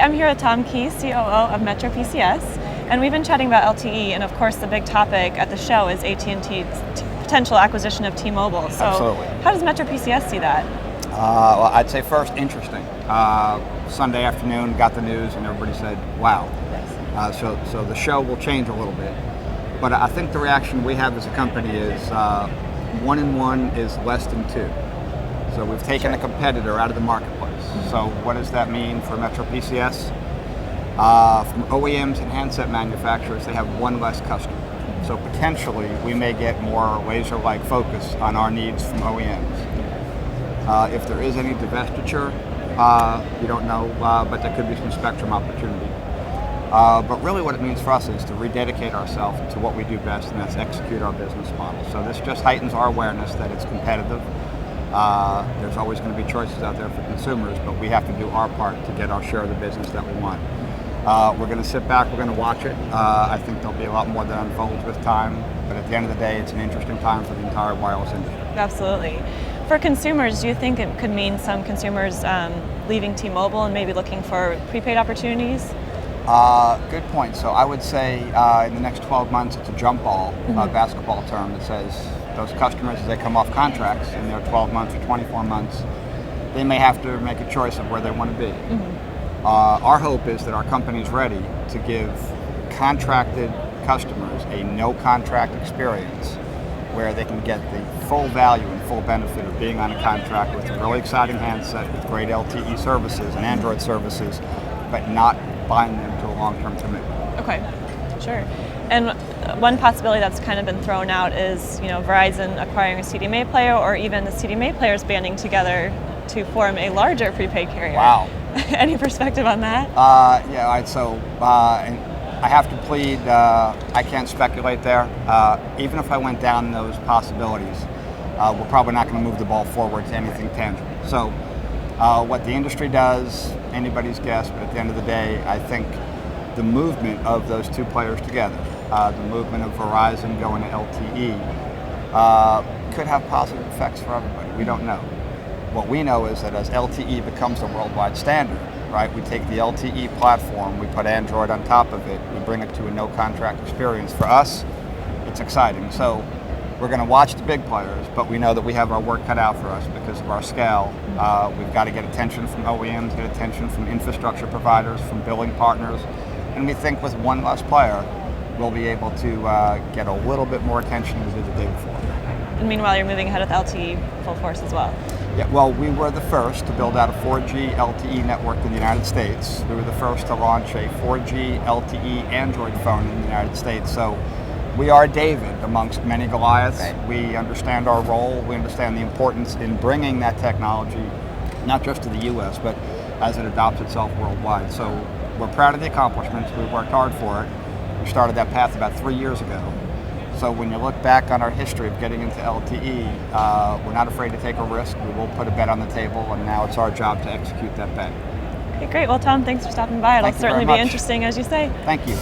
I'm here with Tom Key, COO of MetroPCS, and we've been chatting about LTE, and of course the big topic at the show is AT&T's potential acquisition of T-Mobile. So Absolutely. How does MetroPCS see that? Well, I'd say first, interesting. Sunday afternoon, got the news, and everybody said, wow. Yes. So the show will change a little bit. But I think the reaction we have as a company is 1 and 1 is less than 2. So we've taken a competitor out of the marketplace. So what does that mean for MetroPCS? From OEMs and handset manufacturers, they have one less customer. So potentially we may get more laser-like focus on our needs from OEMs. If there is any divestiture, you don't know, but there could be some spectrum opportunity. But really what it means for us is to rededicate ourselves to what we do best, and that's execute our business model. So this just heightens our awareness that it's competitive. There's always going to be choices out there for consumers, but we have to do our part to get our share of the business that we want. We're going to sit back, we're going to watch it. I think there'll be a lot more that unfolds with time, but at the end of the day, it's an interesting time for the entire wireless industry. Absolutely. For consumers, do you think it could mean some consumers leaving T-Mobile and maybe looking for prepaid opportunities? Good point. So I would say in the next 12 months, it's a jump ball, basketball term that says those customers, as they come off contracts in their 12 months or 24 months, they may have to make a choice of where they want to be. Our hope is that our company is ready to give contracted customers a no-contract experience where they can get the full value and full benefit of being on a contract with a really exciting handset with great LTE services and Android services, but not bind them to a long-term commitment. Okay, sure. And one possibility that's kind of been thrown out is, Verizon acquiring a CDMA player, or even the CDMA players banding together to form a larger prepaid carrier. Wow. Any perspective on that? I have to plead, I can't speculate there. Even if I went down those possibilities, we're probably not going to move the ball forward to anything tangible. So what the industry does, anybody's guess, but at the end of the day, I think the movement of those two players together, the movement of Verizon going to LTE, could have positive effects for everybody. We don't know. What we know is that as LTE becomes a worldwide standard, right, we take the LTE platform, we put Android on top of it, we bring it to a no-contract experience. For us, it's exciting. So we're going to watch the big players, but we know that we have our work cut out for us because of our scale. We've got to get attention from OEMs, get attention from infrastructure providers, from billing partners, and we think with one less player, we'll be able to get a little bit more attention than we did the day before. And meanwhile, you're moving ahead with LTE full force as well. Yeah, well, we were the first to build out a 4G LTE network in the United States. We were the first to launch a 4G LTE Android phone in the United States. So we are David amongst many Goliaths. Right. We understand our role. We understand the importance in bringing that technology, not just to the U.S., but as it adopts itself worldwide. So we're proud of the accomplishments. We worked hard for it. We started that path about 3 years ago. So when you look back on our history of getting into LTE, we're not afraid to take a risk. We will put a bet on the table, and now it's our job to execute that bet. Okay, great. Well, Tom, thanks for stopping by. It'll Thank you very certainly be much. interesting, as you say. Thank you.